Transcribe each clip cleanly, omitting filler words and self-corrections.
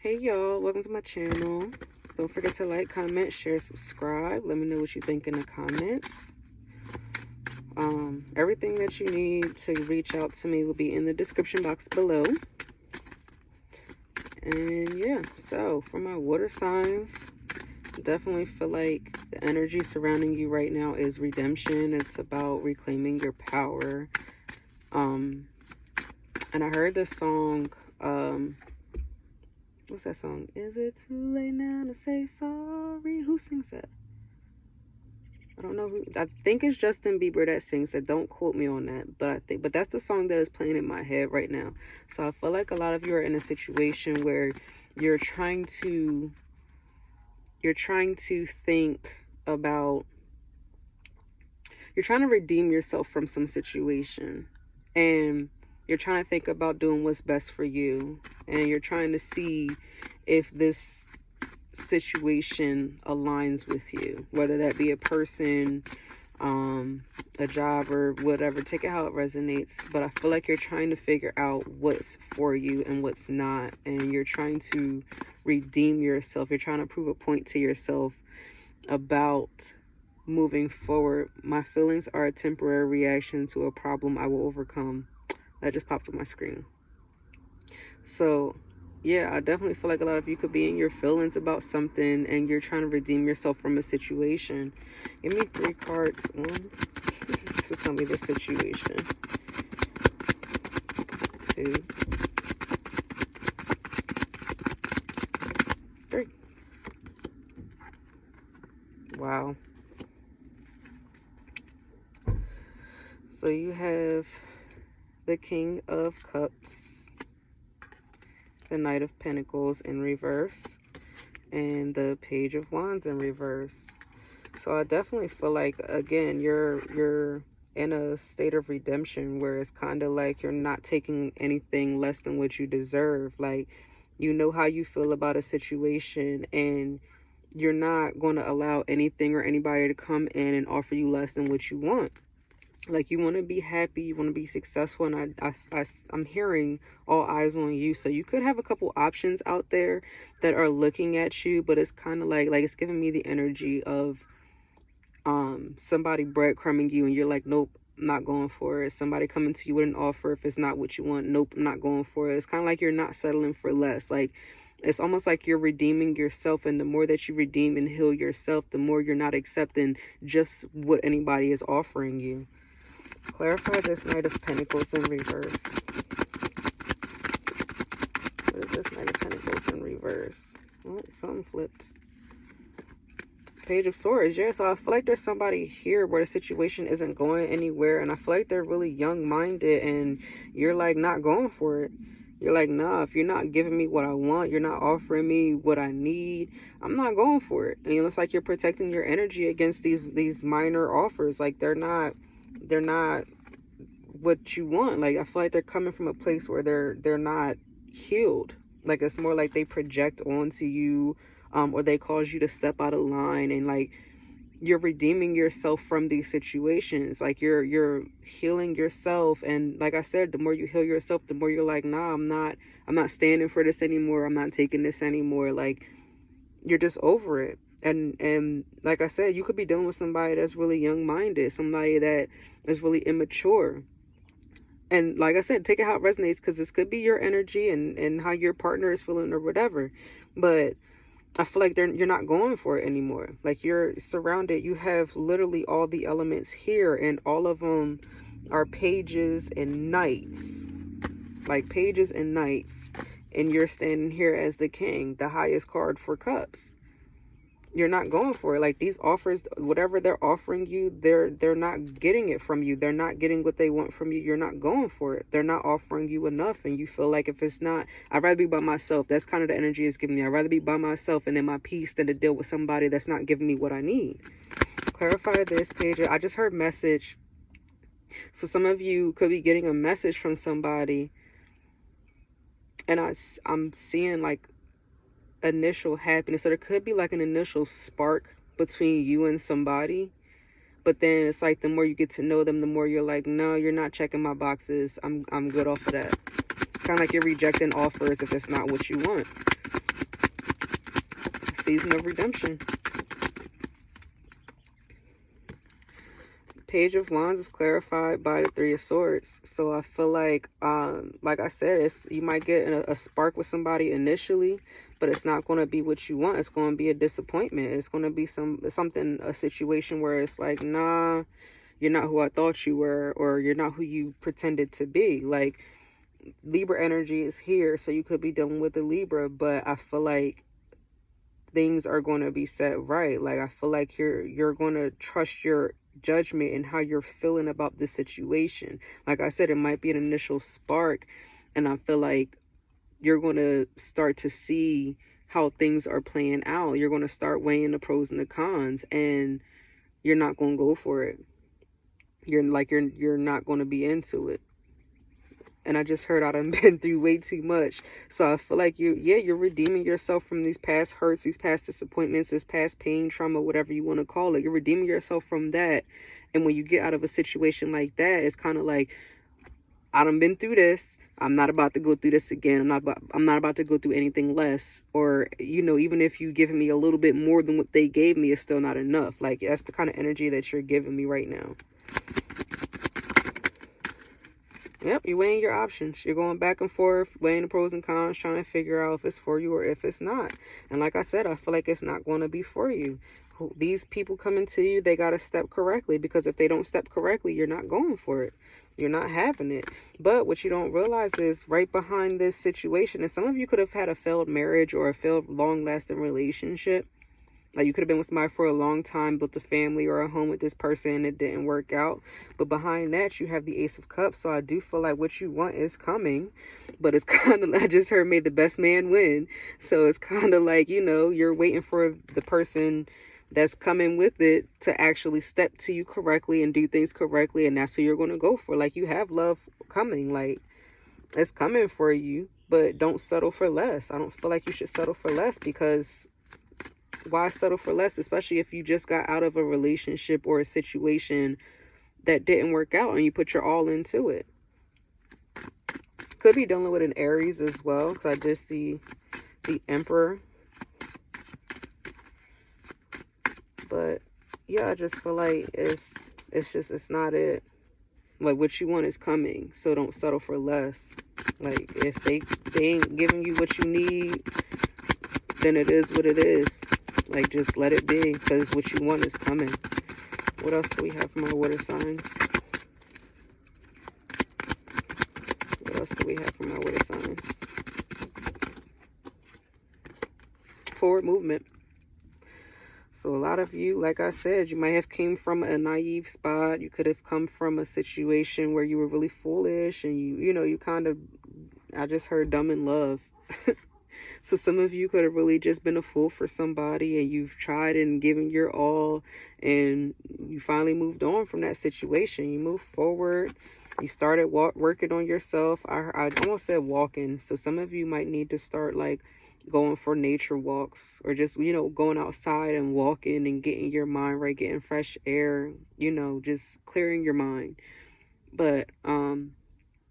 Hey y'all, welcome to my channel. Don't forget to like, comment, share, subscribe. Let me know what you think in the comments. Everything that you need to reach out to me will be in the description box below. And yeah, so for my water signs, definitely feel like the energy surrounding you right now is redemption. It's about reclaiming your power. And I heard this song, what's that song? Is it too late now to say sorry? Who sings that? I don't know who. I think it's Justin Bieber that sings it. Don't quote me on that, but that's the song that is playing in my head right now. So I feel like a lot of you are in a situation where you're trying to think about, you're trying to redeem yourself from some situation, and you're trying to think about doing what's best for you, and you're trying to see if this situation aligns with you, whether that be a person, a job, or whatever. Take it how it resonates. But I feel like you're trying to figure out what's for you and what's not, and you're trying to redeem yourself. You're trying to prove a point to yourself about moving forward. My feelings are a temporary reaction to a problem I will overcome. That just popped on my screen. So yeah, I definitely feel like a lot of you could be in your feelings about something and you're trying to redeem yourself from a situation. Give me 3 cards. One, to tell me the situation. 2, 3. Wow. So you have the King of Cups, the Knight of Pentacles in reverse, and the Page of Wands in reverse. So I definitely feel like, again, you're in a state of redemption where it's kind of like you're not taking anything less than what you deserve. Like, you know how you feel about a situation, and you're not going to allow anything or anybody to come in and offer you less than what you want. Like, you want to be happy, you want to be successful, and I'm hearing all eyes on you. So you could have a couple options out there that are looking at you, but it's kind of like it's giving me the energy of somebody breadcrumbing you, and you're like, nope, I'm not going for it. Somebody coming to you with an offer, if it's not what you want, nope, I'm not going for it. It's kind of like you're not settling for less. Like, it's almost like you're redeeming yourself, and the more that you redeem and heal yourself, the more you're not accepting just what anybody is offering you. Clarify this Knight of Pentacles in reverse. What is this Knight of Pentacles in reverse? Oh, something flipped. Page of Swords. Yeah, so I feel like there's somebody here where the situation isn't going anywhere, and I feel like they're really young-minded, and you're like not going for it. You're like, nah, if you're not giving me what I want, you're not offering me what I need, I'm not going for it. And it's like you're protecting your energy against these minor offers. Like, they're not what you want. Like, I feel like they're coming from a place where they're not healed. Like, it's more like they project onto you, or they cause you to step out of line, and like you're redeeming yourself from these situations. Like, you're healing yourself, and like I said, the more you heal yourself, the more you're like, nah, I'm not standing for this anymore, I'm not taking this anymore. Like, you're just over it. And like I said, you could be dealing with somebody that's really young-minded, somebody that is really immature. And like I said, take it how it resonates, because this could be your energy and how your partner is feeling or whatever. But I feel like you're not going for it anymore. Like, you're surrounded. You have literally all the elements here, and all of them are pages and knights. Like, pages and knights. And you're standing here as the king, the highest card for cups. You're not going for it. Like, these offers, whatever they're offering you, they're not getting it from you. They're not getting what they want from you. You're not going for it. They're not offering you enough, and you feel like, if it's not, I'd rather be by myself. That's kind of the energy it's giving me. I'd rather be by myself and in my peace than to deal with somebody that's not giving me what I need. Clarify this, page. I just heard message. So some of you could be getting a message from somebody, and I'm seeing like initial happiness. So there could be like an initial spark between you and somebody, but then it's like the more you get to know them, the more you're like, no, you're not checking my boxes, I'm good off of that. It's kind of like you're rejecting offers if it's not what you want. season of redemption. Page of Wands is clarified by the Three of Swords. So I feel like I said, you might get a spark with somebody initially, but it's not going to be what you want. It's going to be a disappointment. It's going to be a situation where it's like, nah, you're not who I thought you were, or you're not who you pretended to be. Like, Libra energy is here, so you could be dealing with a Libra, but I feel like things are going to be set right. Like, I feel like you're going to trust your judgment and how you're feeling about this situation. Like I said, it might be an initial spark, and I feel like you're going to start to see how things are playing out. You're going to start weighing the pros and the cons, and you're not going to go for it. You're not going to be into it. And I just heard I done been through way too much. So I feel like you're redeeming yourself from these past hurts, these past disappointments, this past pain, trauma, whatever you want to call it. You're redeeming yourself from that. And when you get out of a situation like that, it's kind of like, I done been through this. I'm not about to go through this again. I'm not about to go through anything less. Or, even if you giving me a little bit more than what they gave me, it's still not enough. Like, that's the kind of energy that you're giving me right now. Yep, you're weighing your options. You're going back and forth, weighing the pros and cons, trying to figure out if it's for you or if it's not. And like I said, I feel like it's not going to be for you. These people coming to you, they got to step correctly, because if they don't step correctly, you're not going for it. You're not having it. But what you don't realize is right behind this situation, and some of you could have had a failed marriage or a failed long-lasting relationship. Like, you could have been with somebody for a long time, built a family or a home with this person, and it didn't work out. But behind that, you have the Ace of Cups. So I do feel like what you want is coming. But it's kind of, I just heard, may the best man win. So it's kind of like, you're waiting for the person that's coming with it to actually step to you correctly and do things correctly. And that's who you're going to go for. Like, you have love coming. Like, it's coming for you. But don't settle for less. I don't feel like you should settle for less, because why settle for less, especially if you just got out of a relationship or a situation that didn't work out and you put your all into it. Could be dealing with an Aries as well, because I just see the Emperor. But yeah, I just feel like it's not it. Like, what you want is coming, so don't settle for less. Like, if they ain't giving you what you need, then it is what it is. Like, just let it be, because what you want is coming. What else do we have from our water signs? What else do we have from our water signs? Forward movement. So a lot of you, like I said, you might have came from a naive spot. You could have come from a situation where you were really foolish, and you kind of, I just heard dumb in love. So some of you could have really just been a fool for somebody, and you've tried and given your all, and you finally moved on from that situation. You moved forward. You started working on yourself. I almost said walking. So some of you might need to start like going for nature walks, or just, going outside and walking and getting your mind right, getting fresh air, just clearing your mind. But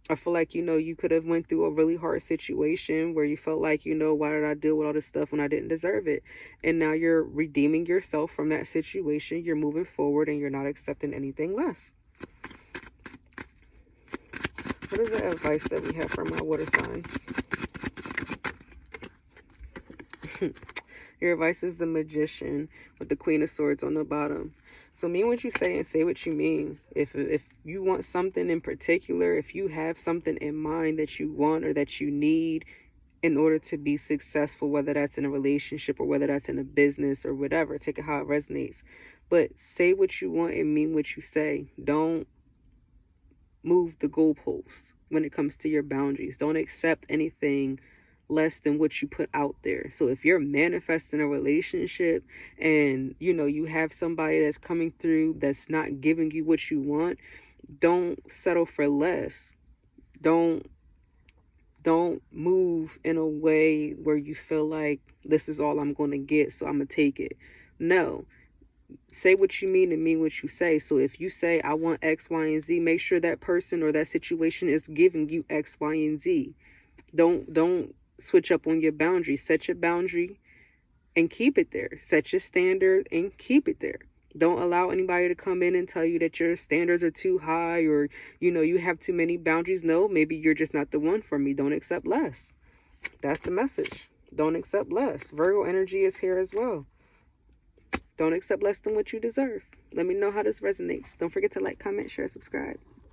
I feel like, you could have went through a really hard situation where you felt like, why did I deal with all this stuff when I didn't deserve it? And now you're redeeming yourself from that situation. You're moving forward, and you're not accepting anything less. What is the advice that we have from our water signs? Your advice is the Magician with the Queen of Swords on the bottom. So mean what you say and say what you mean. If you want something in particular, if you have something in mind that you want or that you need in order to be successful, whether that's in a relationship or whether that's in a business or whatever, take it how it resonates. But say what you want and mean what you say. Don't move the goalposts when it comes to your boundaries. Don't accept anything less than what you put out there. So if you're manifesting a relationship and you have somebody that's coming through that's not giving you what you want, don't settle for less. Don't move in a way where you feel like this is all I'm going to get, so I'm going to take it. No. Say what you mean and mean what you say. So if you say I want X, Y, and Z, make sure that person or that situation is giving you X, Y, and Z. Don't switch up on your boundary. Set your boundary and keep it there. Set your standard and keep it there. Don't allow anybody to come in and tell you that your standards are too high, or, you know, you have too many boundaries. No, maybe you're just not the one for me. Don't accept less. That's the message. Don't accept less. Virgo energy is here as well. Don't accept less than what you deserve. Let me know how this resonates. Don't forget to like, comment, share, subscribe.